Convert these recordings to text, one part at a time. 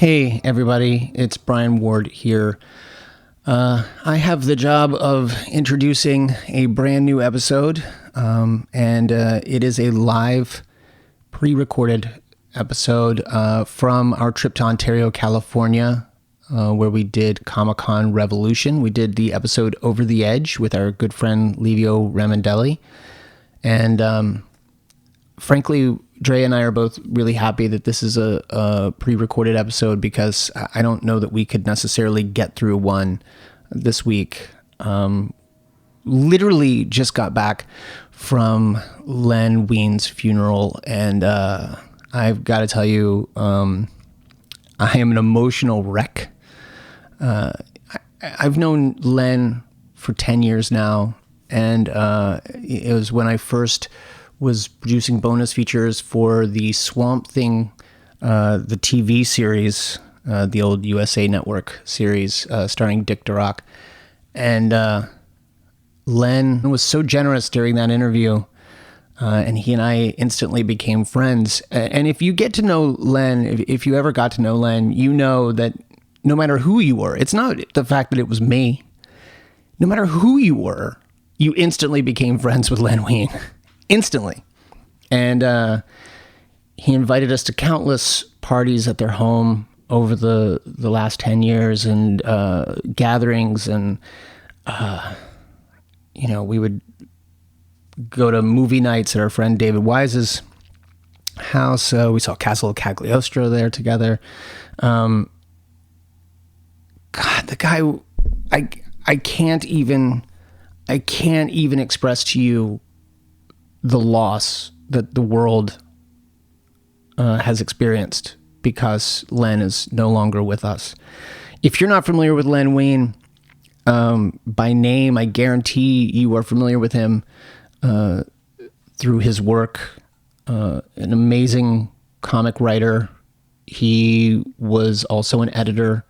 Hey everybody, it's Brian Ward here. I have the job of introducing a brand new episode, and it is a live, pre-recorded episode from our trip to Ontario, California, where we did Comic-Con Revolution. We did the episode Over the Edge with our good friend Livio Ramondelli, and frankly, Dre and I are both really happy that this is a pre-recorded episode because I don't know that we could necessarily get through one this week. Literally just got back from Len Wein's funeral, and I've got to tell you, I am an emotional wreck. I've known Len for 10 years now, and it was when I first was producing bonus features for the Swamp Thing, the TV series, the old USA Network series starring Dick Durock. And Len was so generous during that interview, and he and I instantly became friends. And if you get to know Len, if you ever got to know Len, you know that no matter who you were, it's not the fact that it was me. No matter who you were, you instantly became friends with Len Wein. Instantly. And he invited us to countless parties at their home over the last 10 years and gatherings. And, we would go to movie nights at our friend David Wise's house. We saw Castle of Cagliostro there together. God, the guy, I can't even express to you the loss that the world has experienced because Len is no longer with us. If you're not familiar with Len Wein, by name, I guarantee you are familiar with him through his work. An amazing comic writer. He was also an editor.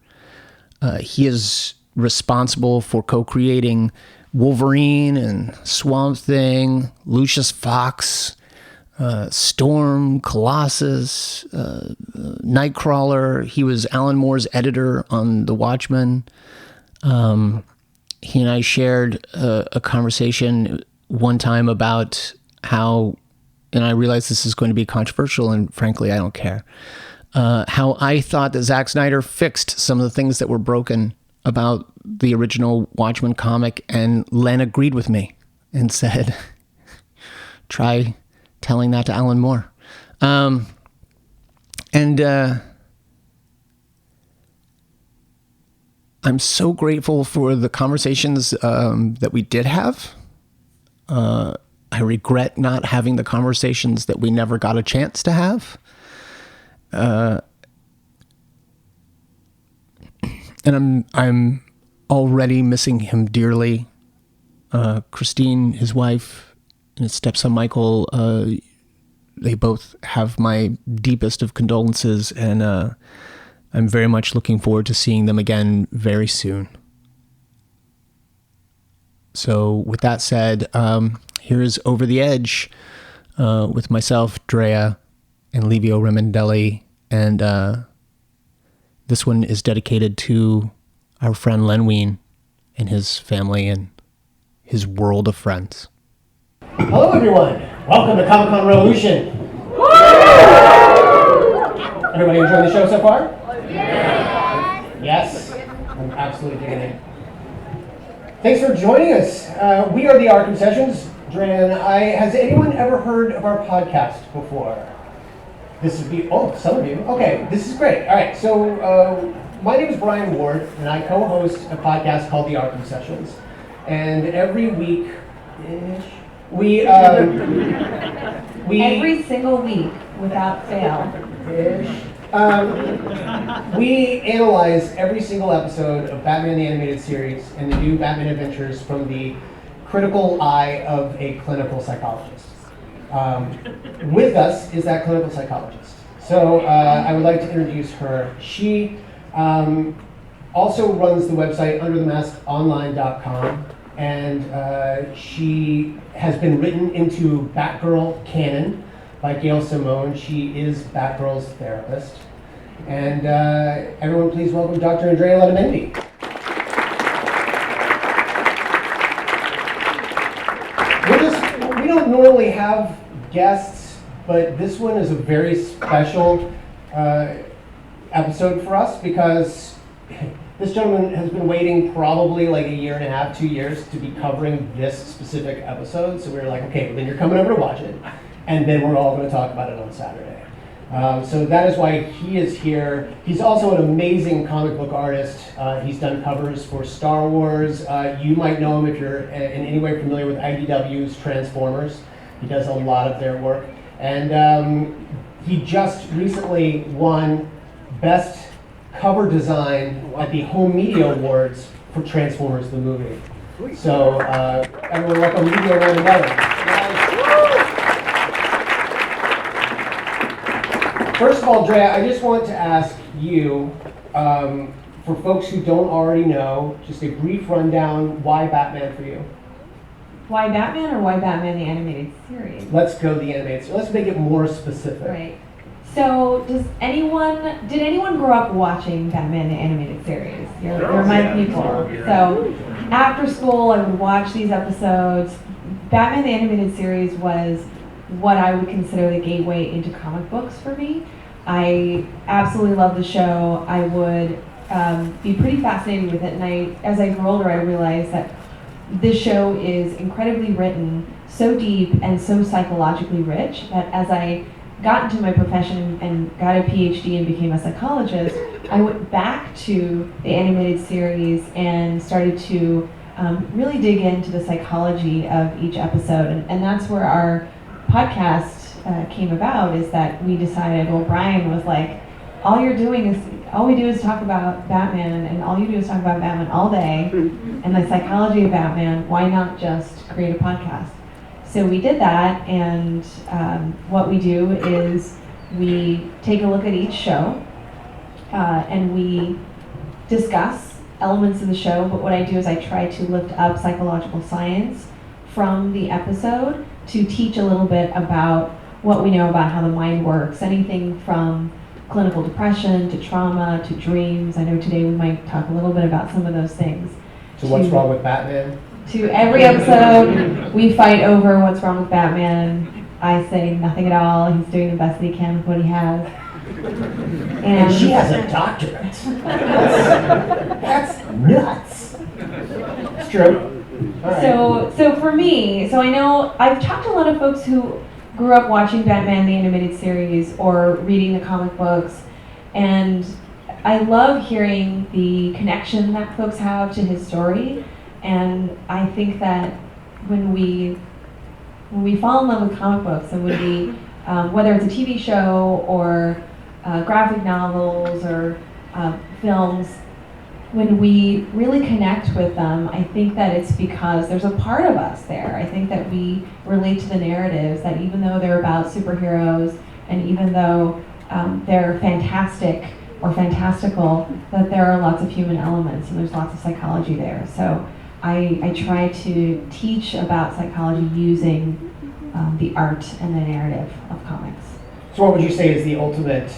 He is responsible for co-creating Wolverine and Swamp Thing, Lucius Fox, Storm, Colossus, Nightcrawler. He was Alan Moore's editor on The Watchmen. He and I shared a conversation one time about how, and I realize this is going to be controversial, and frankly, I don't care, how I thought that Zack Snyder fixed some of the things that were broken about the original Watchmen comic, and Len agreed with me and said, try telling that to Alan Moore. I'm so grateful for the conversations that we did have. I regret not having the conversations that we never got a chance to have. And I'm already missing him dearly. Christine, his wife, and his stepson Michael, they both have my deepest of condolences, and I'm very much looking forward to seeing them again very soon. So with that said, here's Over the Edge with myself, Drea, and Livio Ramondelli, and this one is dedicated to our friend Len Wein and his family and his world of friends. Hello, everyone. Welcome to Comic-Con Revolution. Everybody enjoying the show so far? Yes. I'm absolutely digging it. Thanks for joining us. We are the Arkham Sessions. Dre and I. Has anyone ever heard of our podcast before? This would be, some of you. Okay, this is great. All right, so my name is Brian Ward, and I co-host a podcast called The Arkham Sessions. And every week-ish, we every single week, without fail. We analyze every single episode of Batman the Animated Series and the new Batman Adventures from the critical eye of a clinical psychologist. With us is that clinical psychologist. So I would like to introduce her. She also runs the website underthemaskonline.com, and she has been written into Batgirl canon by Gail Simone. She is Batgirl's therapist. And everyone please welcome Dr. Andrea Letamendi. We don't normally have guests, but this one is a very special episode for us because this gentleman has been waiting probably like a year and a half, 2 years to be covering this specific episode. So we were like, okay, well, then you're coming over to watch it, and then we're all going to talk about it on Saturday. So that is why he is here. He's also an amazing comic book artist. He's done covers for Star Wars. You might know him if you're in any way familiar with IDW's Transformers. He does a lot of their work. And he just recently won Best Cover Design at the Home Media Awards for Transformers the movie. So everyone welcome Livio Ramondelli. First of all, Drea, I just want to ask you, for folks who don't already know, just a brief rundown, why Batman for you? Why Batman or why Batman the Animated Series? Let's go the animated series. Let's make it more specific. Right. So, did anyone grow up watching Batman the Animated Series? You're my people. So, after school, I would watch these episodes. Batman the Animated Series was what I would consider the gateway into comic books for me. I absolutely love the show. I would be pretty fascinated with it, and as I grew older, I realized that this show is incredibly written, so deep and so psychologically rich that as I got into my profession and got a PhD and became a psychologist, I went back to the animated series and started to really dig into the psychology of each episode, and that's where our podcast came about. Is that we decided, well, Brian was like, all we do is talk about Batman, and all you do is talk about Batman all day, and the psychology of Batman. Why not just create a podcast? So we did that, and what we do is we take a look at each show, and we discuss elements of the show. But what I do is I try to lift up psychological science from the episode to teach a little bit about what we know about how the mind works, anything from clinical depression to trauma to dreams. I know today we might talk a little bit about some of those things. So what's wrong with Batman? To every episode, we fight over what's wrong with Batman. I say nothing at all. He's doing the best that he can with what he has. And she has a doctorate. That's nuts. It's true. All right. So for me, I know I've talked to a lot of folks who grew up watching Batman the Animated Series or reading the comic books, and I love hearing the connection that folks have to his story. And I think that when we fall in love with comic books, and when we, whether it's a TV show or graphic novels or films, when we really connect with them, I think that it's because there's a part of us there. I think that we relate to the narratives, that even though they're about superheroes, and even though they're fantastic or fantastical, that there are lots of human elements and there's lots of psychology there. So I try to teach about psychology using the art and the narrative of comics. So what would you say is the ultimate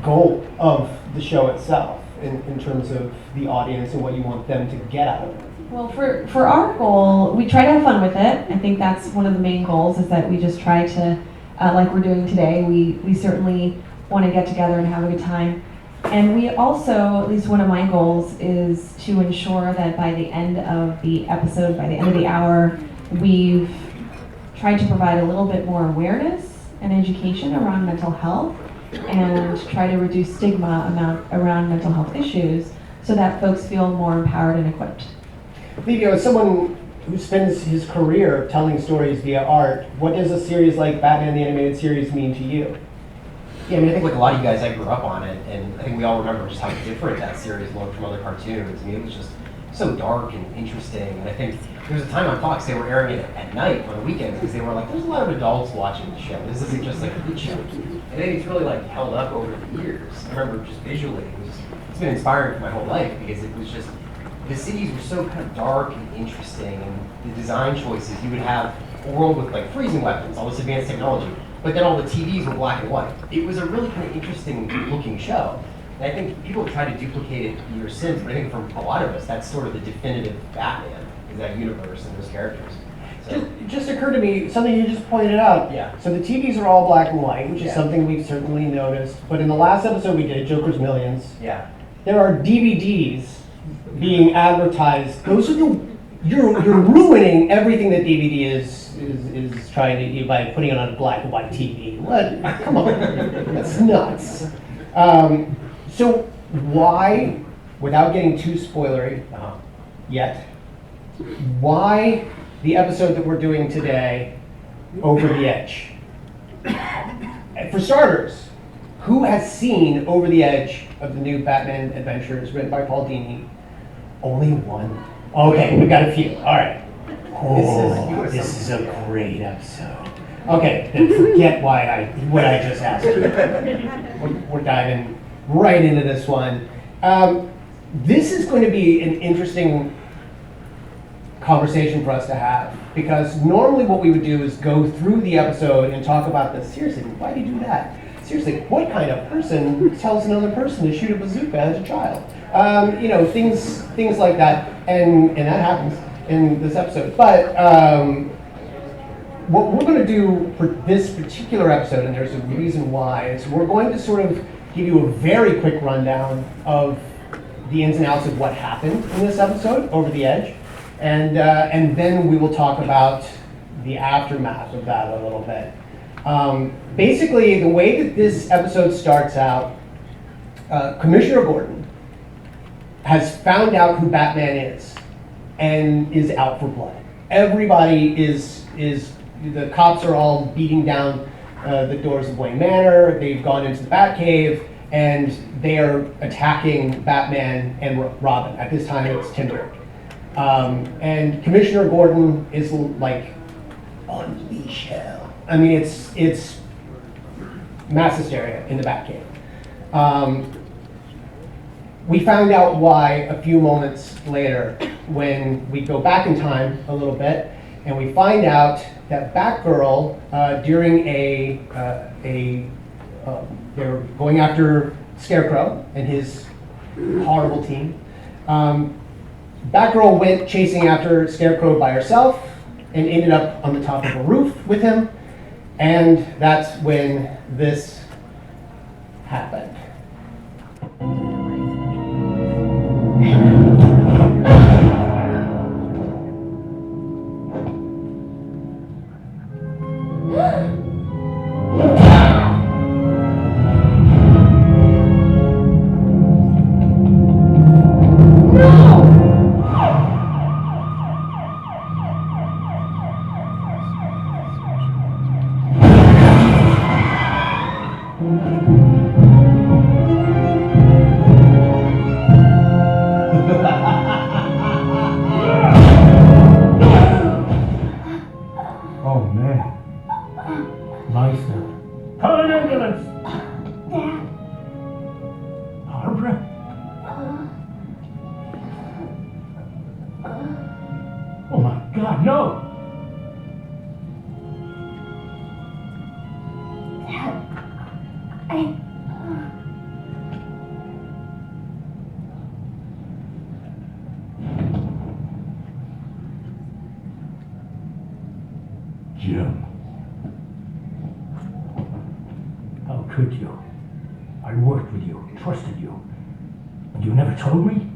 goal of the show itself in terms of the audience and what you want them to get out of it? Well, for our goal, we try to have fun with it. I think that's one of the main goals, is that we just try to, like we're doing today, we certainly want to get together and have a good time. And we also, at least one of my goals, is to ensure that by the end of the episode, by the end of the hour, we've tried to provide a little bit more awareness and education around mental health, and try to reduce stigma around mental health issues so that folks feel more empowered and equipped. Livio, as someone who spends his career telling stories via art, what does a series like Batman the Animated Series mean to you? Yeah, I mean, I think like a lot of you guys, I grew up on it, and I think we all remember just how different that series looked from other cartoons. I mean, it was just so dark and interesting, and I think there was a time on Fox they were airing it at night on the weekends because they were like, there's a lot of adults watching the show. This isn't just like a kid show. And then it's really like held up over the years. I remember just visually, it's been inspiring for my whole life because it was just, the cities were so kind of dark and interesting, and the design choices, you would have world with like freezing weapons, all this advanced technology, but then all the TVs were black and white. It was a really kind of interesting looking show. And I think people have tried to duplicate it years since, but I think for a lot of us, that's sort of the definitive Batman, is that universe and those characters. So, It just occurred to me, something you just pointed out. Yeah. So the TVs are all black and white, which is Yeah. something we've certainly noticed. But in the last episode we did, Joker's Millions, yeah. there are DVDs being advertised. Those are you're ruining everything that DVD is trying to do by putting it on a black and white TV. What? Come on, that's nuts. So why, without getting too spoilery yet, why the episode that we're doing today, Over the Edge? For starters, who has seen Over the Edge of the new Batman Adventures written by Paul Dini? Only one. Okay, we've got a few. All right. Oh, this is a great episode. Okay, then forget what I just asked you. We're diving right into this one. This is going to be an interesting conversation for us to have, because normally what we would do is go through the episode and talk about this. Seriously, why do you do that? Seriously, what kind of person tells another person to shoot a bazooka as a child? Things like that, and that happens in this episode. But what we're going to do for this particular episode, and there's a reason why, is we're going to sort of give you a very quick rundown of the ins and outs of what happened in this episode, Over the Edge, and then we will talk about the aftermath of that a little bit. Basically, the way that this episode starts out, Commissioner Gordon has found out who Batman is and is out for blood. Everybody the cops are all beating down the doors of Wayne Manor. They've gone into the Batcave, and they are attacking Batman and Robin. At this time, it's Tim Drake. And Commissioner Gordon is like, unleash hell. I mean, it's mass hysteria in the Batcave. We found out why a few moments later when we go back in time a little bit, and we find out that Batgirl, during they're going after Scarecrow and his horrible team. Batgirl went chasing after Scarecrow by herself and ended up on the top of a roof with him, and that's when this happened. Oh man. Meister. Call an ambulance! Barbara? Oh my God, no! Jim. How could you? I worked with you, trusted you, and you never told me?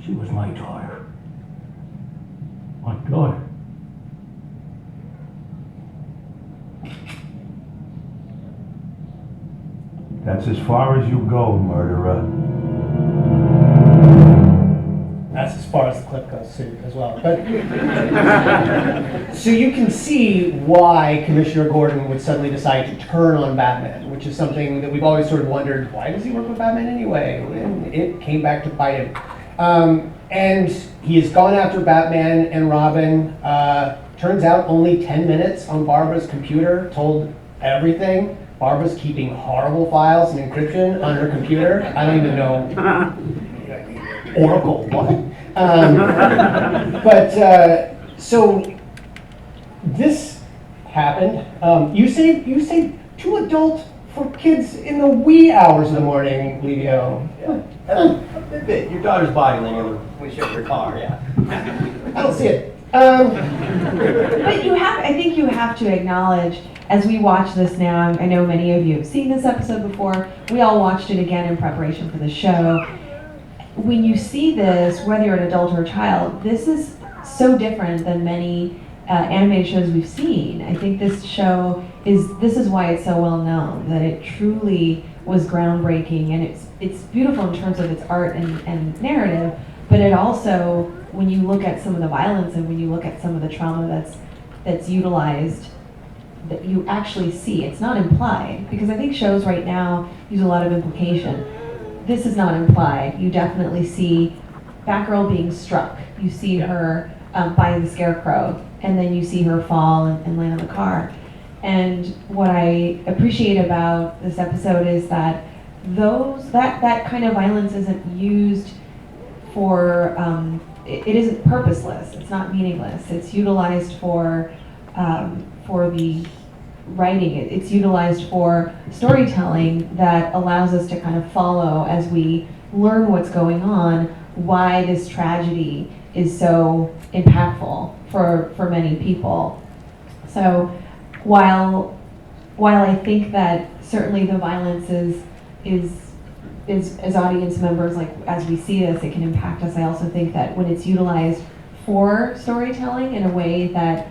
She was my daughter. My daughter. That's as far as you go, murderer. That's as far as the clip goes too, as well. But so you can see why Commissioner Gordon would suddenly decide to turn on Batman, which is something that we've always sort of wondered, why does he work with Batman anyway? And it came back to bite him. And he has gone after Batman and Robin. Turns out only 10 minutes on Barbara's computer told everything. Barbara's keeping horrible files and encryption on her computer. I don't even know. Oracle, what? So this happened. You say too adult for kids in the wee hours of the morning, Livio. Yeah. Your daughter's body laying on the windshield of your car, yeah. I don't see it. But I think you have to acknowledge, as we watch this now, I know many of you have seen this episode before, we all watched it again in preparation for the show. When you see this, whether you're an adult or a child, this is so different than many animated shows we've seen. I think this is why it's so well known, that it truly was groundbreaking, and it's beautiful in terms of its art and narrative, but it also, when you look at some of the violence and when you look at some of the trauma that's utilized, that you actually see. It's not implied, because I think shows right now use a lot of implication. This is not implied. You definitely see Batgirl being struck. You see her by the Scarecrow, and then you see her fall and land on the car. And what I appreciate about this episode is that that kind of violence isn't used for, it isn't purposeless. It's not meaningless. It's utilized for the writing. It's utilized for storytelling that allows us to kind of follow, as we learn what's going on, why this tragedy is so impactful for many people. So while I think that certainly the violence is as audience members, like as we see this, it can impact us, I also think that when it's utilized for storytelling in a way that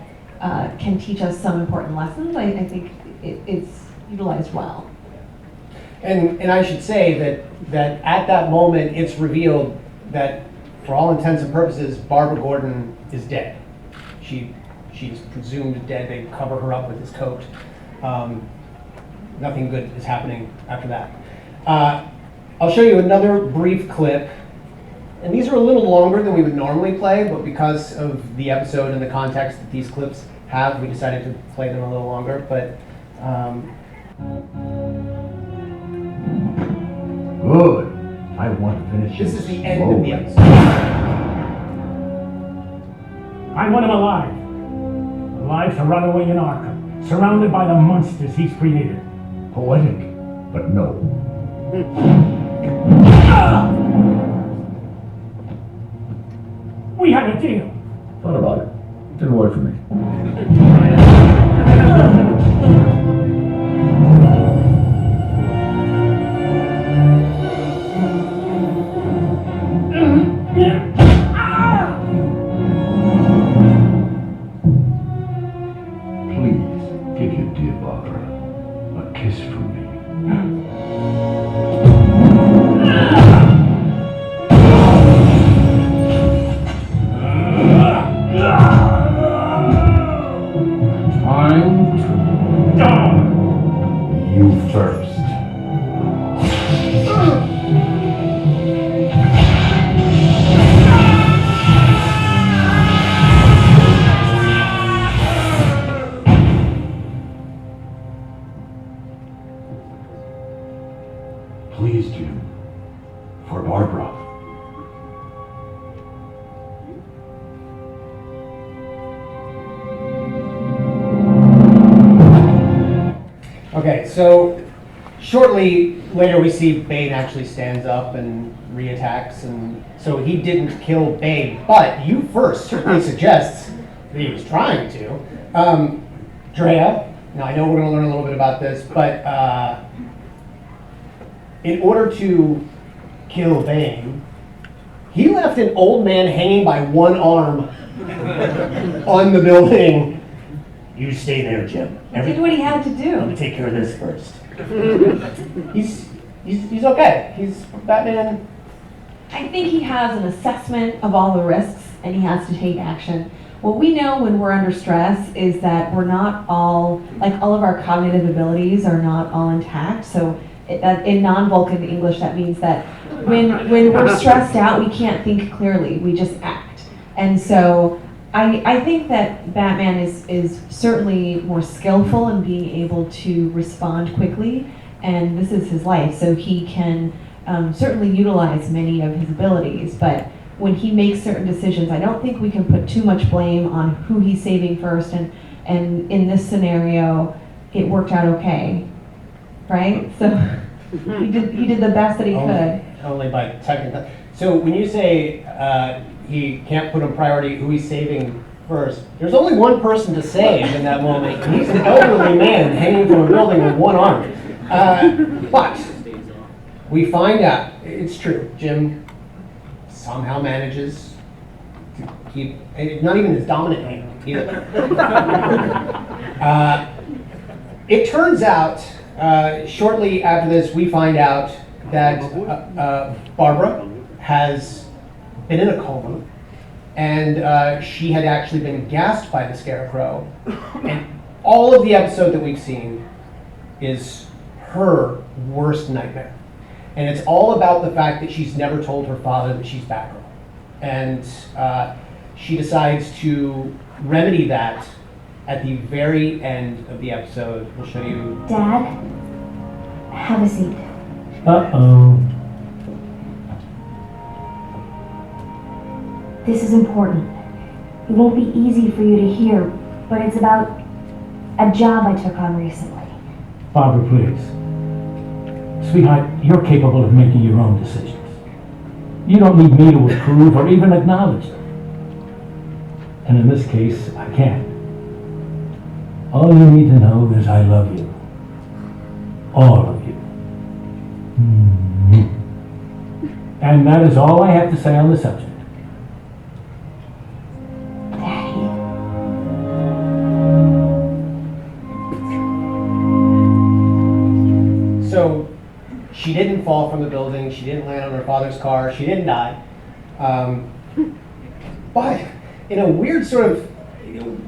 can teach us some important lessons, I think it's utilized well. And I should say that at that moment, it's revealed that, for all intents and purposes, Barbara Gordon is dead. She's presumed dead. They cover her up with his coat. Nothing good is happening after that. I'll show you another brief clip. And these are a little longer than we would normally play, but because of the episode and the context that these clips have, we decided to play them a little longer. But Good. I want to finish this it is the end of the slowly. episode. I want him alive. Alive to run away in Arkham, surrounded by the monsters he's created. Poetic, but no. We had a deal. Thought about it. Didn't work for me. Please, give your dear Barbara a kiss from me. Time to die. You first. Please, Jim. For Barbara. Okay, so shortly later we see Bane actually stands up and reattacks, and so he didn't kill Bane, but you first certainly suggests that he was trying to. Drea, now I know we're going to learn a little bit about this, but in order to kill Bane, he left an old man hanging by one arm on the building. You stay there, Jim. He did what he had to do. Let me take care of this first. He's okay. He's Batman. I think he has an assessment of all the risks, and he has to take action. What we know when we're under stress is that we're not all, like all of our cognitive abilities are not all intact. So in non-Vulcan English, that means that when we're stressed out, we can't think clearly. We just act. And so I think that Batman is certainly more skillful in being able to respond quickly, and this is his life, so he can certainly utilize many of his abilities, but when he makes certain decisions, I don't think we can put too much blame on who he's saving first, and in this scenario, it worked out okay, right? So he did the best that he could. Only by technical. So when you say he can't put in priority who he's saving first, there's only one person to save in that moment. He's an elderly man hanging from a building with one arm. But we find out, it's true, Jim somehow manages to keep, not even his dominant hand either. It turns out, shortly after this, we find out that Barbara has been in a coma, and she had actually been gassed by the Scarecrow. And all of the episode that we've seen is her worst nightmare. And it's all about the fact that she's never told her father that she's Batgirl. And she decides to remedy that at the very end of the episode. We'll show you. Dad, have a seat. Uh-oh. This is important. It won't be easy for you to hear, but it's about a job I took on recently. Barbara, please. Sweetheart, you're capable of making your own decisions. You don't need me to approve or even acknowledge them. And in this case, I can't. All you need to know is I love you. All of you. And that is all I have to say on the subject. Daddy. So she didn't fall from the building, she didn't land on her father's car, she didn't die. But in a weird sort of,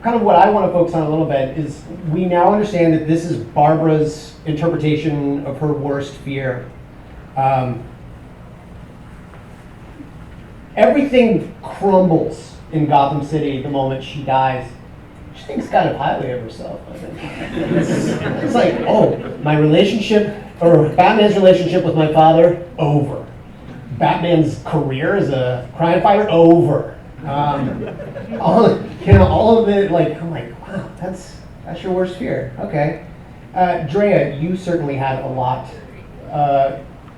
kind of what I want to focus on a little bit is we now understand that this is Barbara's interpretation of her worst fear. Everything crumbles in Gotham City the moment she dies. She thinks kind of highly of herself, I think. It's like, oh, my relationship, or Batman's relationship with my father, over. Batman's career as a crime fighter, over. All of it, like, I'm like, wow, that's your worst fear. Okay. Drea, you certainly had a lot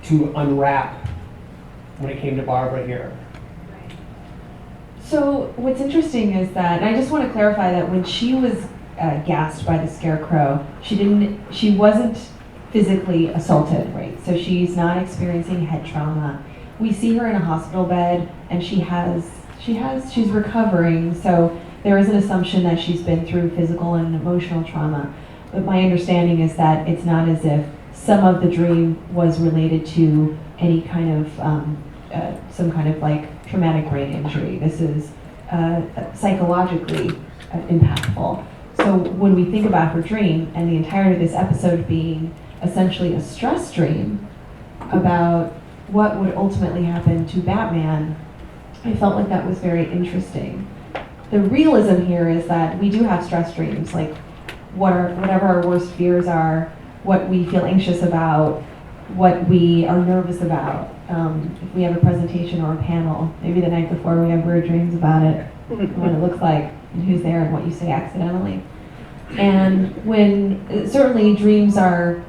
to unwrap when it came to Barbara here. So what's interesting is that, and I just want to clarify that when she was gassed by the Scarecrow, she wasn't physically assaulted, right? So she's not experiencing head trauma. We see her in a hospital bed, and she's recovering. So there is an assumption that she's been through physical and emotional trauma. But my understanding is that it's not as if some of the dream was related to any kind of some kind of like traumatic brain injury. This is psychologically impactful. So when we think about her dream and the entirety of this episode being essentially a stress dream about what would ultimately happen to Batman, I felt like that was very interesting. The realism here is that we do have stress dreams, like whatever our worst fears are, what we feel anxious about, what we are nervous about. If we have a presentation or a panel, maybe the night before we have weird dreams about it, and what it looks like, and who's there, and what you say accidentally. And when, certainly dreams are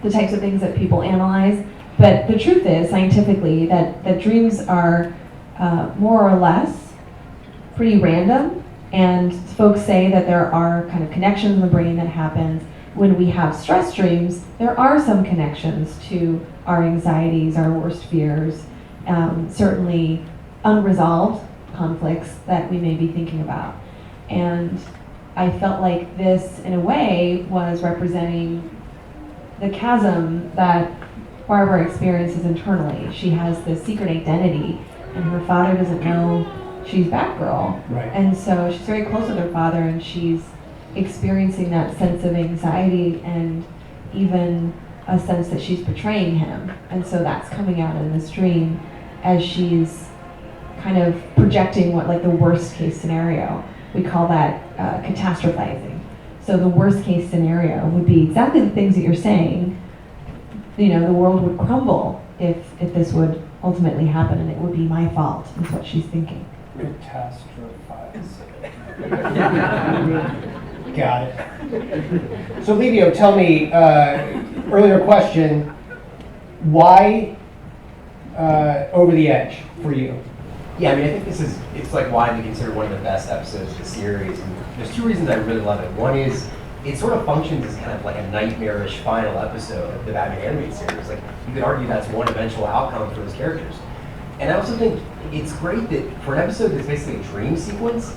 the types of things that people analyze, but the truth is, scientifically, that dreams are more or less pretty random, and folks say that there are kind of connections in the brain that happens. When we have stress dreams, there are some connections to our anxieties, our worst fears, certainly unresolved conflicts that we may be thinking about. And I felt like this, in a way, was representing the chasm that Barbara experiences internally. She has this secret identity, and her father doesn't know she's Batgirl. Right. And so she's very close with her father, and she's experiencing that sense of anxiety and even a sense that she's betraying him. And so that's coming out in this dream as she's kind of projecting what, like, the worst case scenario. We call that catastrophizing. So the worst case scenario would be exactly the things that you're saying. You know, the world would crumble if this would ultimately happen, and it would be my fault, is what she's thinking. Catastrophize. Got it. So Livio, tell me, earlier question, why Over the Edge for you? Yeah, I mean, I think it's like widely considered one of the best episodes of the series. And there's two reasons I really love it. One is it sort of functions as kind of like a nightmarish final episode of the Batman animated series. Like, you could argue that's one eventual outcome for those characters. And I also think it's great that for an episode that's basically a dream sequence,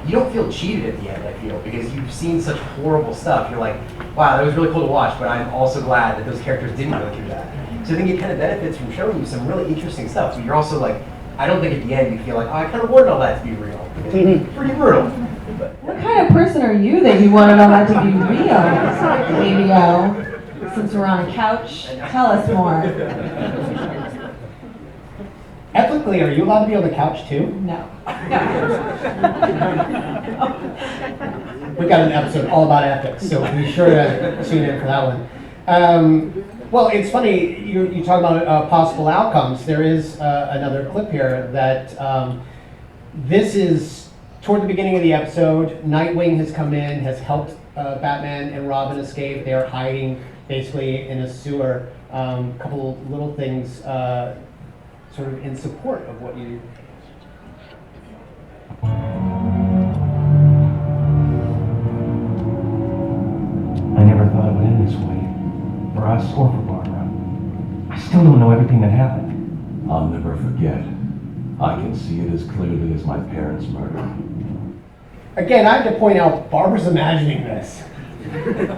you don't feel cheated at the end, I feel, because you've seen such horrible stuff. You're like, wow, that was really cool to watch, but I'm also glad that those characters didn't go through that. So I think it kind of benefits from showing you some really interesting stuff. But you're also like, I don't think at the end you feel like, oh, I kind of wanted all that to be real. It's pretty brutal. What kind of person are you that you wanted all that to be real, Livio? Since we're on a couch, tell us more. Ethically, are you allowed to be on the couch too? No. We've got an episode all about ethics, so be sure to tune in for that one. Well, it's funny, you talk about possible outcomes. There is another clip here that this is toward the beginning of the episode. Nightwing has come in, has helped Batman and Robin escape. They are hiding basically in a sewer. A couple little things sort of in support of what you... I never thought it would end this way. For us or for Barbara. I still don't know everything that happened. I'll never forget. I can see it as clearly as my parents' murder. Again, I have to point out, Barbara's imagining this.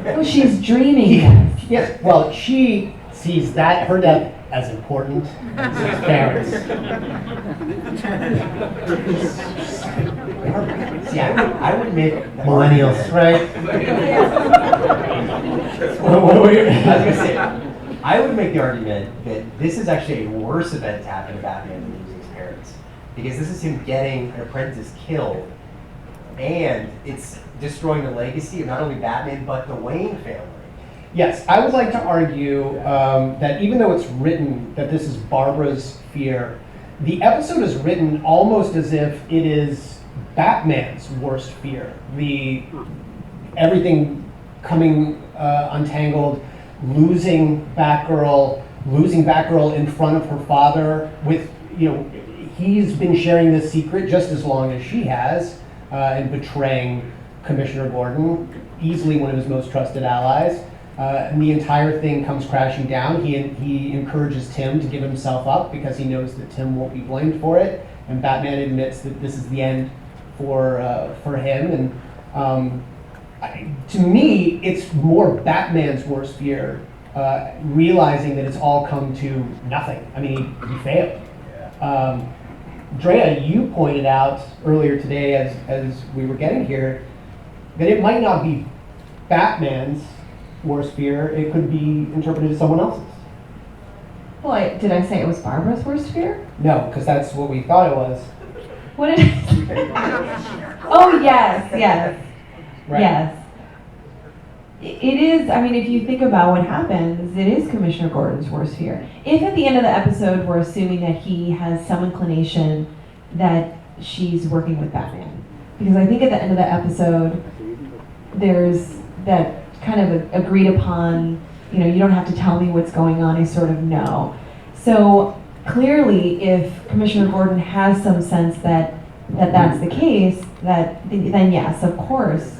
Oh, she's dreaming this. Yes, well, she sees that, her death, as important as his parents. Yeah, I would admit... Millennials, right? I was gonna say, I would make the argument that this is actually a worse event to happen to Batman than losing his parents. Because this is him getting an apprentice killed, and it's destroying the legacy of not only Batman, but the Wayne family. Yes, I would like to argue that even though it's written that this is Barbara's fear, the episode is written almost as if it is Batman's worst fear. Everything coming untangled, losing Batgirl in front of her father. He's been sharing this secret just as long as she has, and betraying Commissioner Gordon, easily one of his most trusted allies. And the entire thing comes crashing down. He encourages Tim to give himself up because he knows that Tim won't be blamed for it. And Batman admits that this is the end for him. And to me, it's more Batman's worst fear, realizing that it's all come to nothing. I mean, he failed. Drea, you pointed out earlier today as we were getting here that it might not be Batman's worst fear, it could be interpreted as someone else's. Well, did I say it was Barbara's worst fear? No, because that's what we thought it was. What did I... Oh, yes. Right. Yes. It is, I mean, if you think about what happens, it is Commissioner Gordon's worst fear. If at the end of the episode we're assuming that he has some inclination that she's working with Batman. Because I think at the end of the episode, there's that kind of agreed upon, you don't have to tell me what's going on, I sort of know. So clearly, if Commissioner Gordon has some sense that that's the case, then yes, of course,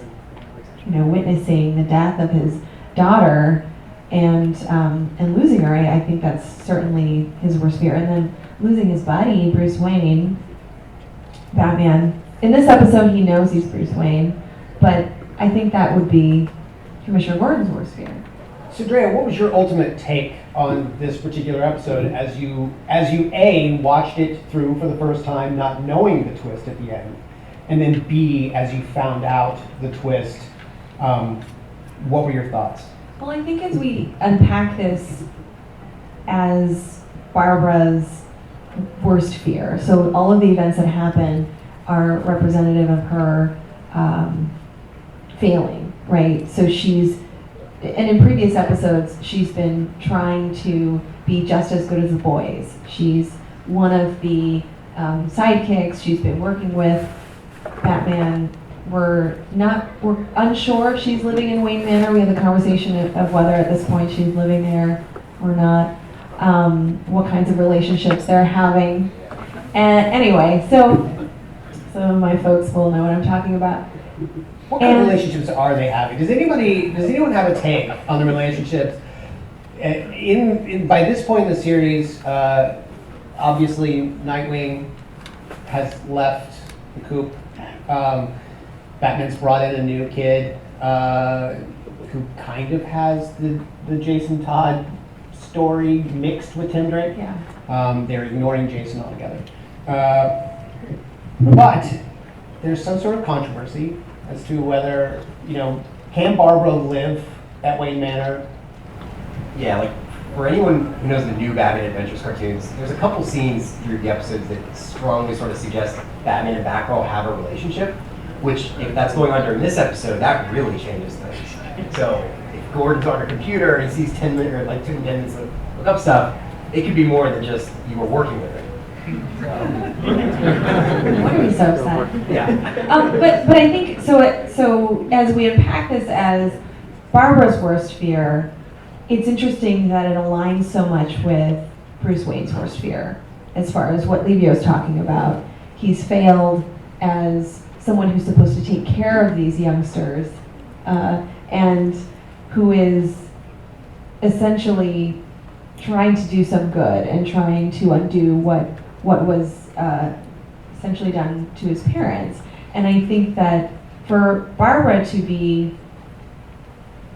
witnessing the death of his daughter and losing her, I think that's certainly his worst fear. And then losing his buddy, Bruce Wayne, Batman. In this episode, he knows he's Bruce Wayne, but I think that would be Commissioner Gordon's worst fear. So Drea, what was your ultimate take on this particular episode as you A, watched it through for the first time, not knowing the twist at the end, and then B, as you found out the twist, what were your thoughts? Well, I think as we unpack this as Barbara's worst fear, so all of the events that happen are representative of her failing, right? So and in previous episodes, she's been trying to be just as good as the boys. She's one of the sidekicks. She's been working with Batman. We're unsure if she's living in Wayne Manor. We had the conversation of whether at this point she's living there or not. What kinds of relationships they're having. And anyway, so some of my folks will know what I'm talking about. What kind of relationships are they having? Does anyone have a take on the relationships? By this point in the series, obviously Nightwing has left the coop. Batman's brought in a new kid who kind of has the Jason Todd story mixed with Tim Drake. Yeah. They're ignoring Jason altogether. But there's some sort of controversy as to whether, can Barbara live at Wayne Manor? Yeah, like for anyone who knows the new Batman Adventures cartoons, there's a couple scenes through the episodes that strongly sort of suggest Batman and Batgirl have a relationship, which if that's going on during this episode, that really changes things. So if Gordon's on her computer and he sees 10 minutes or like 2 minutes of look up stuff, it could be more than just you were working with it. Why are you so upset? Yeah. But I think so as we unpack this as Barbara's worst fear, it's interesting that it aligns so much with Bruce Wayne's worst fear as far as what Livio's talking about. He's failed as someone who's supposed to take care of these youngsters and who is essentially trying to do some good and trying to undo what was essentially done to his parents. And I think that for Barbara to be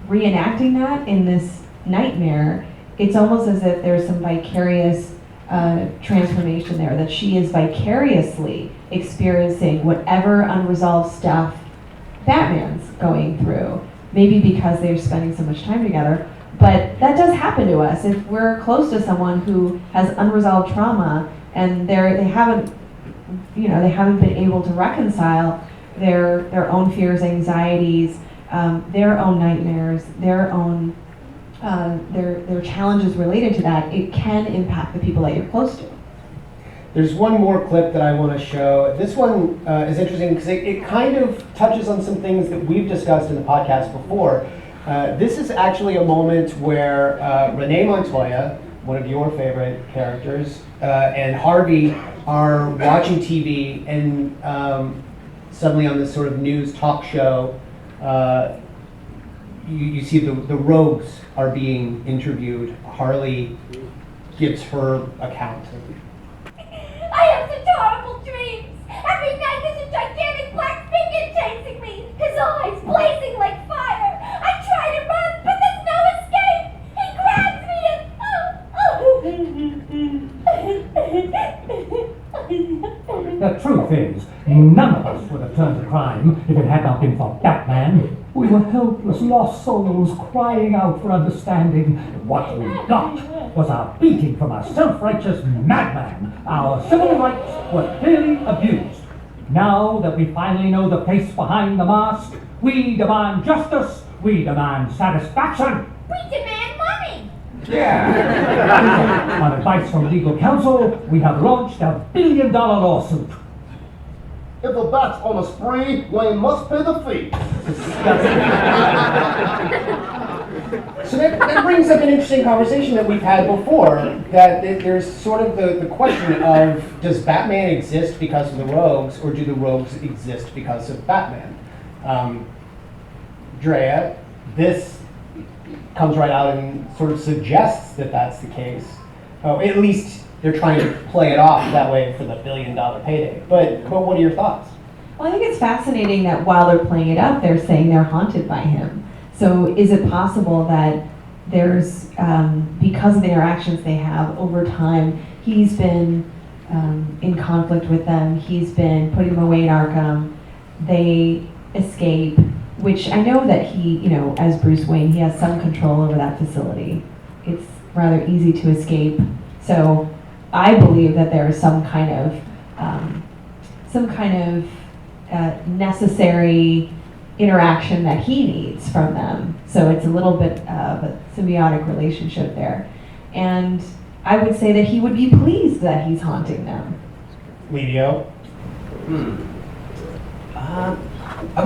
reenacting that in this nightmare, it's almost as if there's some vicarious transformation there, that she is vicariously experiencing whatever unresolved stuff Batman's going through. Maybe because they're spending so much time together, but that does happen to us. If we're close to someone who has unresolved trauma and they haven't been able to reconcile their own fears, anxieties, their own nightmares, their own their challenges related to that, it can impact the people that you're close to. There's one more clip that I want to show. This one is interesting because it kind of touches on some things that we've discussed in the podcast before. This is actually a moment where Renee Montoya, one of your favorite characters, and Harvey are watching TV, and suddenly on this sort of news talk show, you see the rogues are being interviewed. Harley gives her account. I have such horrible dreams. Every night there's a gigantic black figure chasing me, his eyes blazing like fire. I try to run, but there's no escape. He grabs me and... The truth is, none of us would have turned to crime if it had not been for Batman. We were helpless, lost souls crying out for understanding. What we got was a beating from a self-righteous madman. Our civil rights were clearly abused. Now that we finally know the face behind the mask, we demand justice, we demand satisfaction. We demand money. On advice from legal counsel, we have launched a $1 billion lawsuit. If the bat's on a spree, Wayne must pay the fee. So that brings up an interesting conversation that we've had before, that there's sort of the question of, does Batman exist because of the rogues, or do the rogues exist because of Batman? Drea, this comes right out and sort of suggests that that's the case. At least they're trying to play it off that way for the $1 billion payday. But what are your thoughts? Well, I think it's fascinating that while they're playing it up, they're saying they're haunted by him. So is it possible that there's, because of the interactions they have over time, he's been in conflict with them, he's been putting them away in Arkham, they escape, which I know that he, as Bruce Wayne, he has some control over that facility. It's rather easy to escape. So I believe that there is some kind of necessary interaction that he needs from them. So it's a little bit of a symbiotic relationship there. And I would say that he would be pleased that he's haunting them. Livio? I'm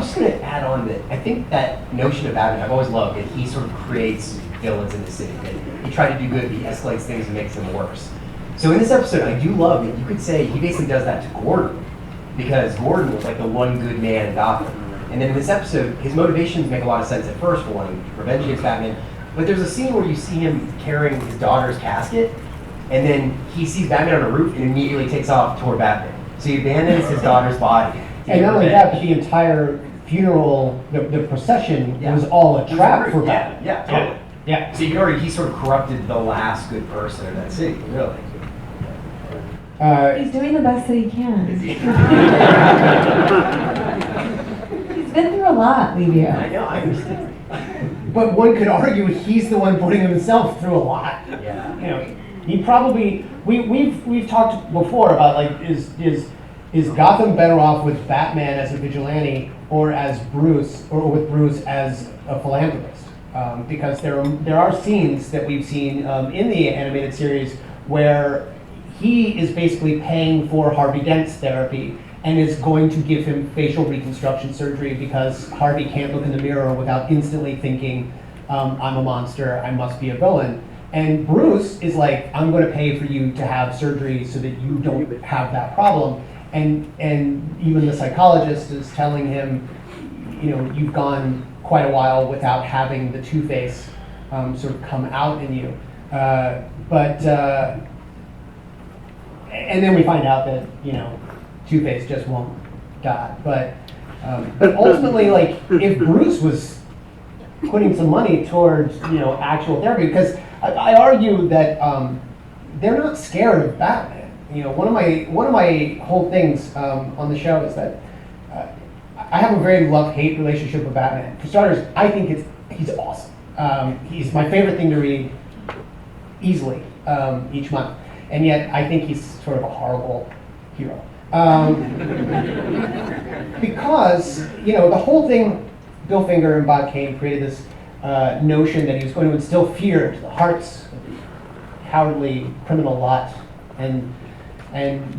just going to add on that I think that notion of Batman, I've always loved that he sort of creates villains in the city. That he tried to do good, he escalates things and makes them worse. So in this episode, I do love that you could say he basically does that to Gordon, because Gordon was like the one good man in Gotham. And then in this episode, his motivations make a lot of sense at first for wanting revenge against Batman. But there's a scene where you see him carrying his daughter's casket, and then he sees Batman on a roof and immediately takes off toward Batman. So he abandons his daughter's body. And not only that, but the entire funeral, the procession was all a trap for Batman. Yeah, totally. Yeah. So you can already, he sort of corrupted the last good person in that city, really. He's doing the best that he can. He's been through a lot, Livio. I know, I understand. But one could argue he's the one putting himself through a lot. Yeah. You know, he probably we've talked before about like is Gotham better off with Batman as a vigilante or as Bruce or with Bruce as a philanthropist? Because there are scenes that we've seen in the animated series where he is basically paying for Harvey Dent's therapy and is going to give him facial reconstruction surgery because Harvey can't look in the mirror without instantly thinking, I'm a monster, I must be a villain. And Bruce is like, I'm going to pay for you to have surgery so that you don't have that problem. And even the psychologist is telling him, you know, you've gone quite a while without having the Two-Face sort of come out in you. And then we find out that, you know, Two-Face just won't die. But ultimately, like, if Bruce was putting some money towards, you know, actual therapy, because I argue that they're not scared of Batman. You know, one of my whole things on the show is that I have a very love-hate relationship with Batman. For starters, I think he's awesome. He's my favorite thing to read easily each month. And yet, I think he's sort of a horrible hero. Because, you know, the whole thing, Bill Finger and Bob Kane created this notion that he was going to instill fear into the hearts of the cowardly criminal lot. And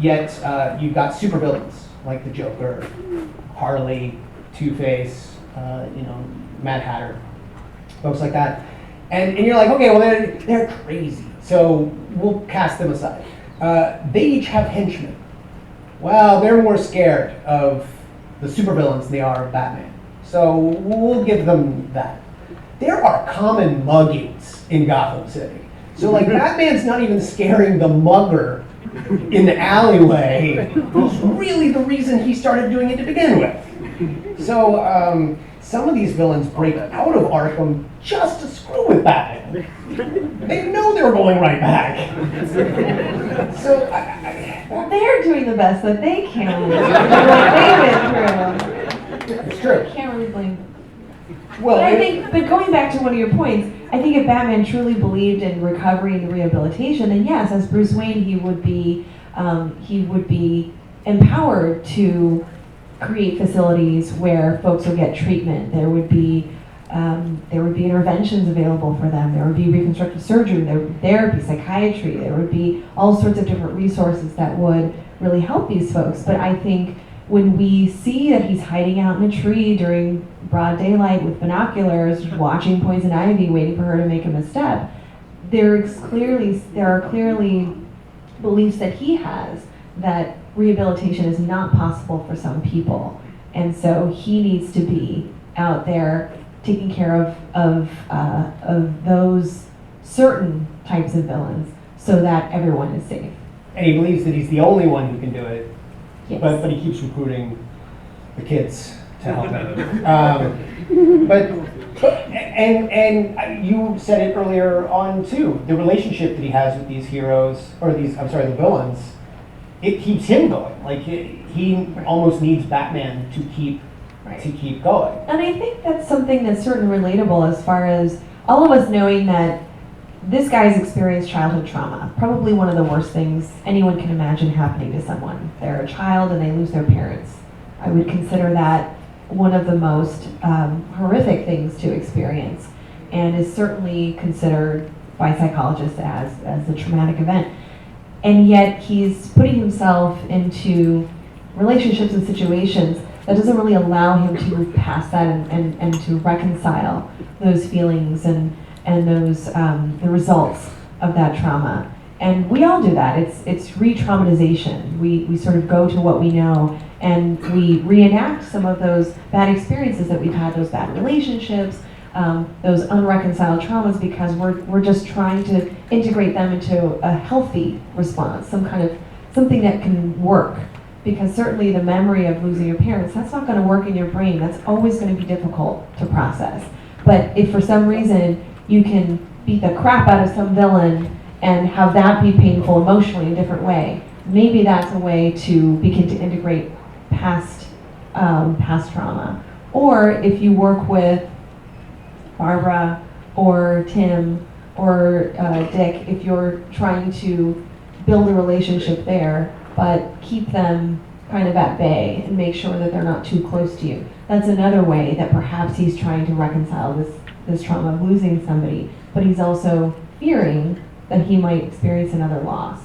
yet, you've got supervillains like the Joker, Harley, Two-Face, you know, Mad Hatter, folks like that. And you're like, okay, well, they're crazy. So we'll cast them aside. They each have henchmen. Well, they're more scared of the supervillains than they are of Batman. So we'll give them that. There are common muggings in Gotham City. So like Batman's not even scaring the mugger in the alleyway, who's really the reason he started doing it to begin with. So some of these villains break out of Arkham just to screw with Batman. They know they're going right back. So well, they're doing the best that they can. What they've been through. It's true. I can't really blame them. Well, but going back to one of your points, I think if Batman truly believed in recovery and rehabilitation, then yes, as Bruce Wayne, he would be empowered to create facilities where folks would get treatment. There would be interventions available for them. There would be reconstructive surgery. There would be therapy, psychiatry. There would be all sorts of different resources that would really help these folks. But I think when we see that he's hiding out in a tree during broad daylight with binoculars, watching Poison Ivy, waiting for her to make a misstep, there are clearly beliefs that he has that rehabilitation is not possible for some people, and so he needs to be out there taking care of those certain types of villains so that everyone is safe. And he believes that he's the only one who can do it. Yes. But he keeps recruiting the kids to help him. And you said it earlier on too. The relationship that he has with these heroes, or the villains, it keeps him going. Like he almost needs Batman to keep going. And I think that's something that's certainly relatable as far as all of us knowing that this guy's experienced childhood trauma, probably one of the worst things anyone can imagine happening to someone. They're a child and they lose their parents. I would consider that one of the most horrific things to experience, and is certainly considered by psychologists as a traumatic event. And yet he's putting himself into relationships and situations that doesn't really allow him to move past that and to reconcile those feelings and those the results of that trauma. And we all do that. It's re-traumatization. We sort of go to what we know and we reenact some of those bad experiences that we've had, those bad relationships, those unreconciled traumas, because we're just trying to integrate them into a healthy response, something that can work. Because certainly the memory of losing your parents, that's not going to work in your brain. That's always going to be difficult to process. But if for some reason you can beat the crap out of some villain and have that be painful emotionally in a different way, maybe that's a way to begin to integrate past trauma. Or if you work with Barbara or Tim or Dick, if you're trying to build a relationship there, but keep them kind of at bay and make sure that they're not too close to you. That's another way that perhaps he's trying to reconcile this trauma of losing somebody, but he's also fearing that he might experience another loss.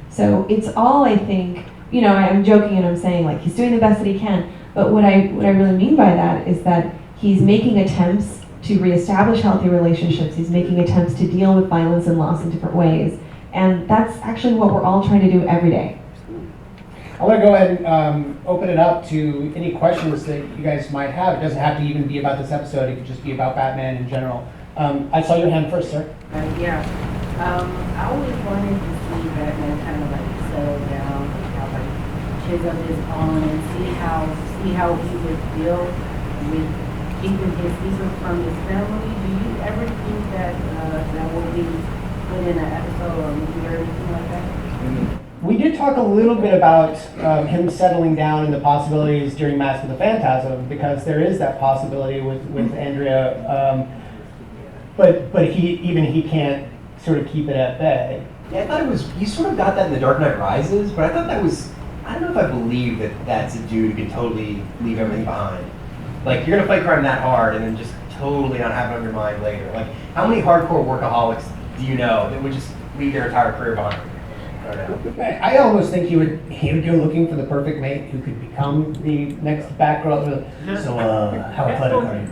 So it's all, I think, I'm joking and I'm saying like he's doing the best that he can, but what I really mean by that is that he's making attempts to reestablish healthy relationships. He's making attempts to deal with violence and loss in different ways. And that's actually what we're all trying to do every day. I want to go ahead and open it up to any questions that you guys might have. It doesn't have to even be about this episode. It could just be about Batman in general. I saw your hand first, sir. I always wanted to see Batman kind of like settle down, have like kids of his own, and see how he would deal with keeping his secret from his family. Do you ever think that that will be put in an episode or movie or anything like that? We did talk a little bit about him settling down and the possibilities during Mask of the Phantasm, because there is that possibility with Andrea, but he can't sort of keep it at bay. Yeah, I thought you sort of got that in The Dark Knight Rises, but I thought I don't know if I believe that that's a dude who can totally leave everything behind. Like, you're gonna fight crime that hard and then just totally not have it on your mind later. Like, how many hardcore workaholics do you know that would just leave their entire career behind? I almost think he would go looking for the perfect mate who could become the next Batgirl. So, how athletic are you?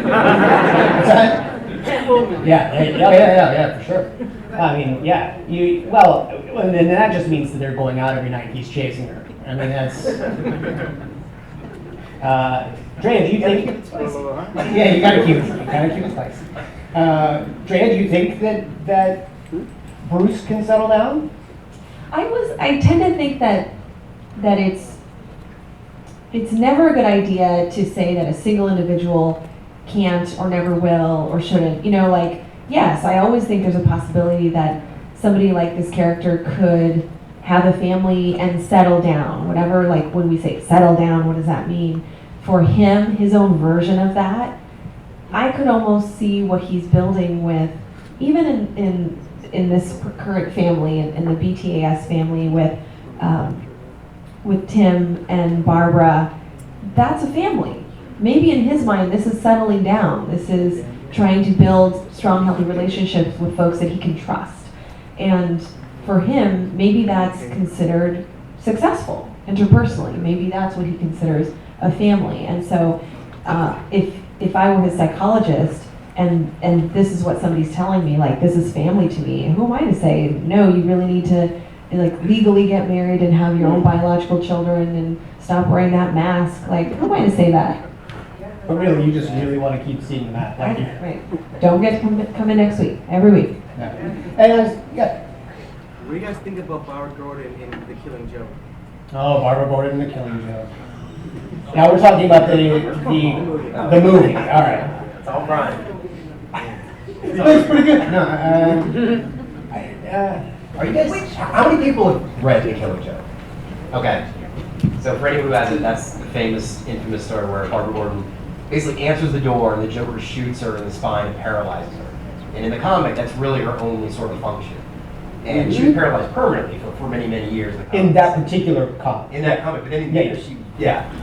What's that? Yeah, for sure. I mean, yeah. And then that just means that they're going out every night and he's chasing her. I mean, that's... Drea, do you think... Yeah, you gotta keep it spicy. Drea, do you think that Bruce can settle down? I tend to think that it's never a good idea to say that a single individual can't or never will or shouldn't. Yes, I always think there's a possibility that somebody like this character could have a family and settle down. Whatever, like when we say settle down, what does that mean? For him, his own version of that, I could almost see what he's building with, even in this current family, in the BTAS family with Tim and Barbara. That's a family. Maybe in his mind, this is settling down. This is trying to build strong, healthy relationships with folks that he can trust. And for him, maybe that's considered successful interpersonally. Maybe that's what he considers a family. And so if I were his psychologist, and this is what somebody's telling me, like, this is family to me, who am I to say, no, you really need to legally get married and have your own biological children and stop wearing that mask? Like, who am I to say that? But really, you just really want to keep seeing the map. Right. Don't get to come in next week, every week. Yeah. And what do you guys think about Barbara Gordon in The Killing Joke? Oh, Barbara Gordon in The Killing Joke. Now we're talking about the movie. All right. It's all Brian. That's pretty good. No, are you guys? How many people have read The Killing Joke? Okay. So for anyone who hasn't, that's the famous, infamous story where Barbara Gordon basically answers the door and the Joker shoots her in the spine and paralyzes her. And in the comic, that's really her only sort of function. And she was paralyzed permanently for many, many years. In that particular comic. In that comic, but then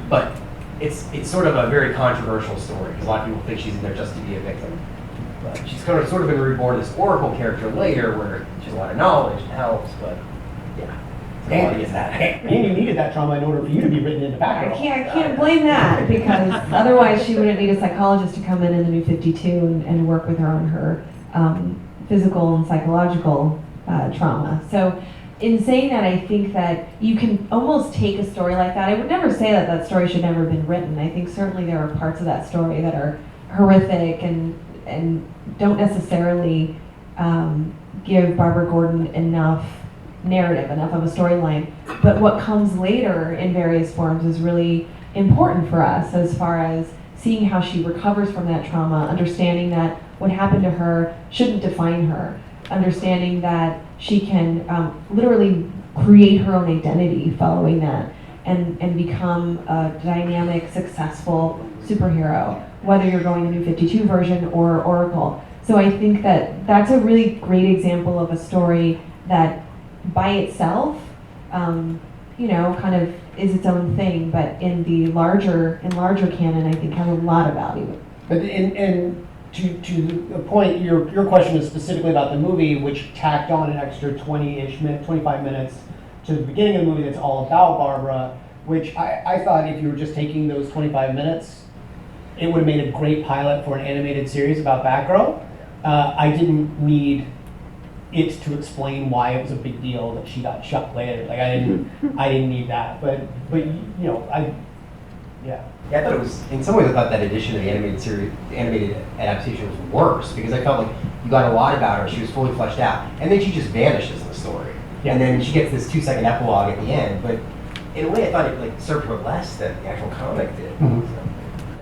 but it's sort of a very controversial story because a lot of people think she's in there just to be a victim. But she's sort of been reborn as Oracle character later, where she has a lot of knowledge and helps, but yeah. And you needed that trauma in order for you to be written into Batgirl. I can't blame that, because otherwise she wouldn't need a psychologist to come in the New 52 and work with her on her physical and psychological trauma. So in saying that, I think that you can almost take a story like that. I would never say that that story should never have been written. I think certainly there are parts of that story that are horrific and don't necessarily give Barbara Gordon enough narrative, enough of a storyline. But what comes later in various forms is really important for us, as far as seeing how she recovers from that trauma, understanding that what happened to her shouldn't define her, understanding that she can literally create her own identity following that, and become a dynamic, successful superhero, whether you're going the New 52 version or Oracle. So I think that that's a really great example of a story that by itself, kind of is its own thing, but in the larger canon, I think has a lot of value. But and to the point, your question is specifically about the movie, which tacked on an extra 25 minutes to the beginning of the movie that's all about Barbara, which I thought if you were just taking those 25 minutes, it would have made a great pilot for an animated series about Batgirl. I didn't need it to explain why it was a big deal that she got shot later. Like I didn't need that. But yeah. Yeah, I thought it was, in some ways I thought that edition of the animated adaptation was worse, because I felt like you got a lot about her, she was fully fleshed out, and then she just vanishes in the story. Yeah. And then she gets this 2-second epilogue at the end, but in a way I thought it served her less than the actual comic did. Mm-hmm. So.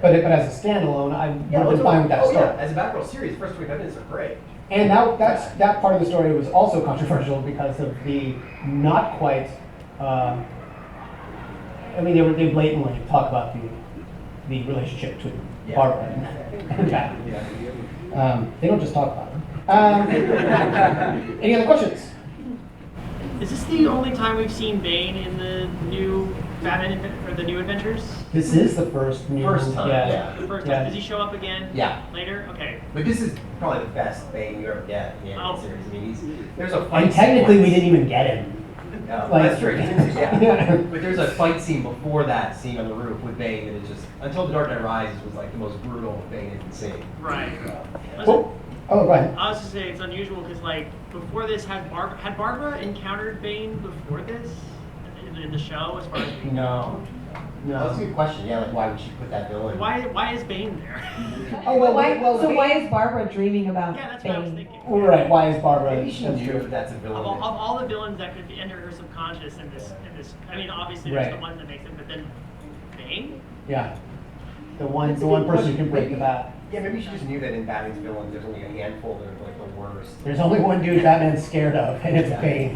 But as a standalone, I would have been fine with that story. Yeah, as a Batgirl series, the first 25 minutes are great. And that part of the story was also controversial because of the not quite. They blatantly talk about the relationship between Barbara and Batman. They don't just talk about it. Any other questions? Is this the only time we've seen Bane in the new Batman or the new Adventures? This is the first time. Yeah. The first time. Does he show up again? Yeah. Later? Okay. But this is probably the best Bane you ever get in the animated series. I mean, there's a fight. And technically, we didn't even get him. That's true. Yeah. But there's a fight scene before that scene on the roof with Bane that is just, until The Dark Knight Rises, was like the most brutal Bane had been seen. Right. Go ahead. I was just saying it's unusual because before this, had Barbara encountered Bane before this in the show, as far as we know? No. That's a good question. Yeah, why would she put that villain? Why is Bane there? Why is Barbara dreaming about Bane? Yeah, that's what I was thinking. Right. Why is Barbara? Maybe she knew that's a villain. Of all the villains that could enter her subconscious in this, I mean, obviously there's the one that makes it, but then Bane. Yeah. The one person who can break the bat. Yeah, maybe she just knew that in Batman's villains there's only a handful that are like the worst. There's only one dude Batman's scared of, and it's Bane.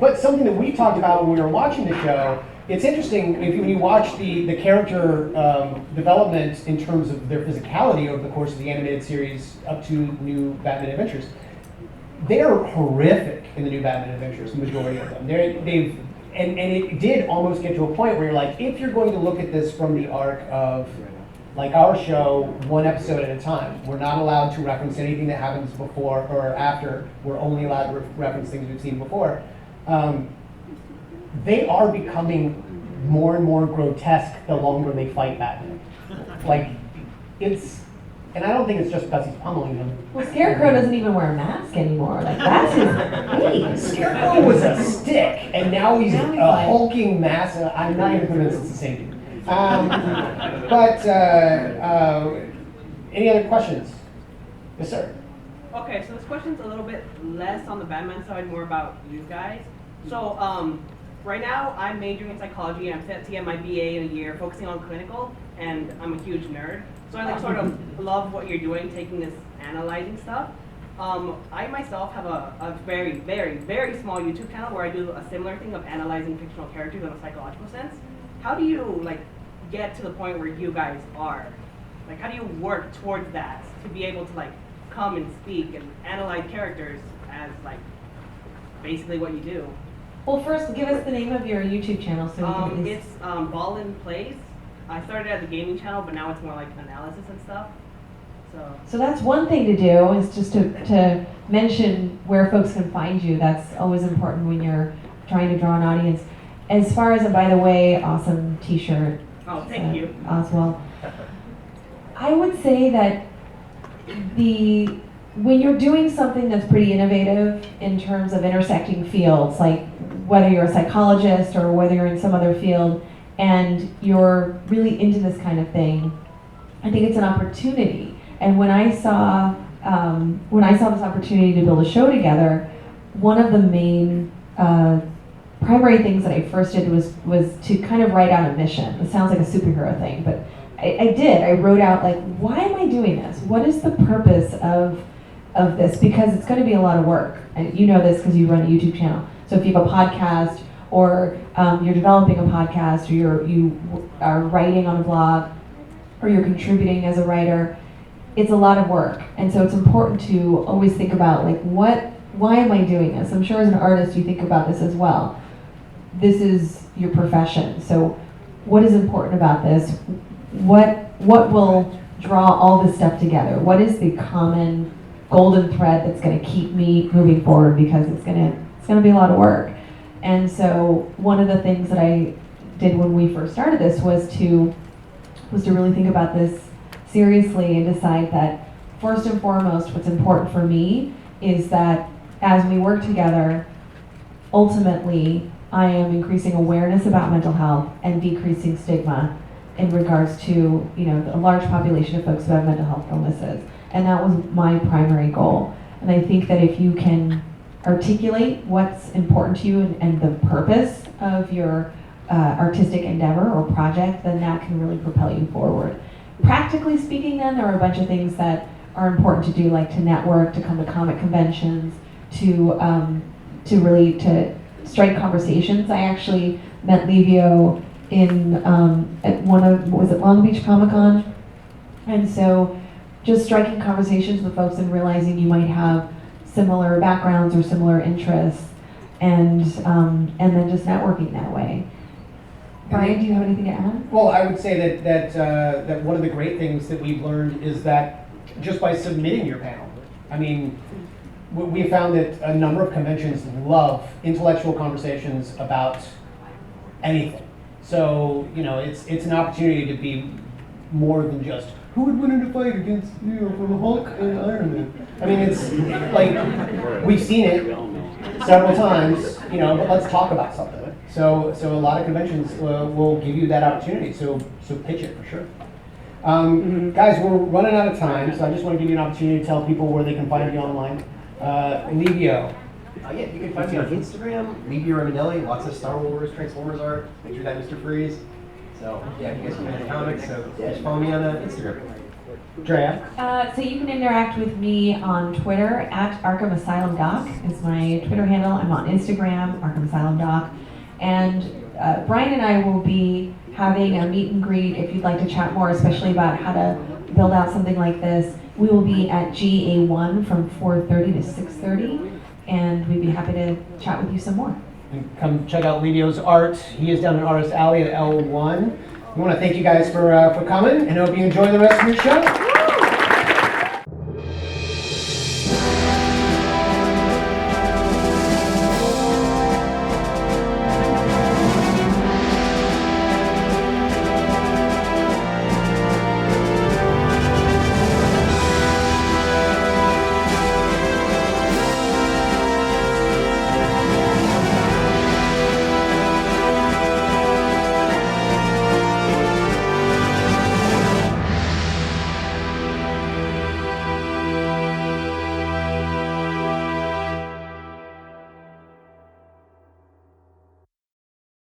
But something that we talked about when we were watching the show, it's interesting when you watch the character development in terms of their physicality over the course of the animated series up to new Batman Adventures. They are horrific in the new Batman Adventures, the majority of them. And it did almost get to a point where you're like, if you're going to look at this from the arc of, like our show, one episode at a time, we're not allowed to reference anything that happens before or after. We're only allowed to reference things we've seen before. They are becoming more and more grotesque the longer they fight Batman. And I don't think it's just because he's pummeling them. Well, Scarecrow doesn't even wear a mask anymore. That's his thing. Scarecrow was a stick, and now he's a hulking mass. I'm not even convinced it's the same dude. Any other questions? Yes, sir. Okay, so this question's a little bit less on the Batman side, more about you guys. So, right now I'm majoring in psychology and I'm set to get my BA in a year, focusing on clinical, and I'm a huge nerd. So I sort of love what you're doing, taking this analyzing stuff. I myself have a very, very, very small YouTube channel where I do a similar thing of analyzing fictional characters in a psychological sense. How do you get to the point where you guys are? How do you work towards that to be able to come and speak and analyze characters as basically what you do? Well, first, give us the name of your YouTube channel so we can. It's Ball in Place. I started at the gaming channel, but now it's more like analysis and stuff. So that's one thing to do, is just to mention where folks can find you. That's always important when you're trying to draw an audience. As far as, and by the way, awesome t-shirt. Oh, thank you. Oswald. I would say that when you're doing something that's pretty innovative in terms of intersecting fields, like whether you're a psychologist or whether you're in some other field, and you're really into this kind of thing, I think it's an opportunity. And when I saw this opportunity to build a show together, one of the main primary things that I first did was to kind of write out a mission. It sounds like a superhero thing, but I did. I wrote out, like, why am I doing this? What is the purpose of this? Because it's going to be a lot of work. And you know this because you run a YouTube channel. So if you have a podcast, or you're developing a podcast, or you are writing on a blog, or you're contributing as a writer, it's a lot of work. And so it's important to always think about, like, why am I doing this? I'm sure as an artist you think about this as well. This is your profession. So what is important about this? What will draw all this stuff together? What is the common golden thread that's going to keep me moving forward? Because it's going to be a lot of work. And so one of the things that I did when we first started this was to really think about this seriously and decide that first and foremost, what's important for me is that as we work together, ultimately, I am increasing awareness about mental health and decreasing stigma in regards to, a large population of folks who have mental health illnesses. And that was my primary goal. And I think that if you can articulate what's important to you and the purpose of your artistic endeavor or project, then that can really propel you forward. Practically speaking, then, there are a bunch of things that are important to do, like to network, to come to comic conventions, to really strike conversations. I actually met Livio at was it Long Beach Comic Con? And so just striking conversations with folks and realizing you might have similar backgrounds or similar interests, and then just networking that way. Brian, do you have anything to add? Well, I would say that one of the great things that we've learned is that just by submitting your panel, I mean, we found that a number of conventions love intellectual conversations about anything. So, it's an opportunity to be more than just, who would win in a fight against, from the Hulk and Iron Man? I mean, it's like, we've seen it several times, but let's talk about something. So a lot of conventions will give you that opportunity, so pitch it for sure. Guys, we're running out of time, so I just want to give you an opportunity to tell people where they can find you online. Livio. Yeah, you can find me on Instagram, Livio Ramondelli, lots of Star Wars, Transformers art, picture that Mr. Freeze. So, yeah, you guys can read the comics, so just follow me on Instagram. Drea? So you can interact with me on Twitter at Arkham Asylum Doc is my Twitter handle. I'm on Instagram, Arkham Asylum Doc. And Brian and I will be having a meet and greet if you'd like to chat more, especially about how to build out something like this. We will be at GA1 from 4:30 to 6:30, and we'd be happy to chat with you some more. And come check out Livio's art. He is down in Artist Alley at L1. We want to thank you guys for coming, and hope you enjoy the rest of your show.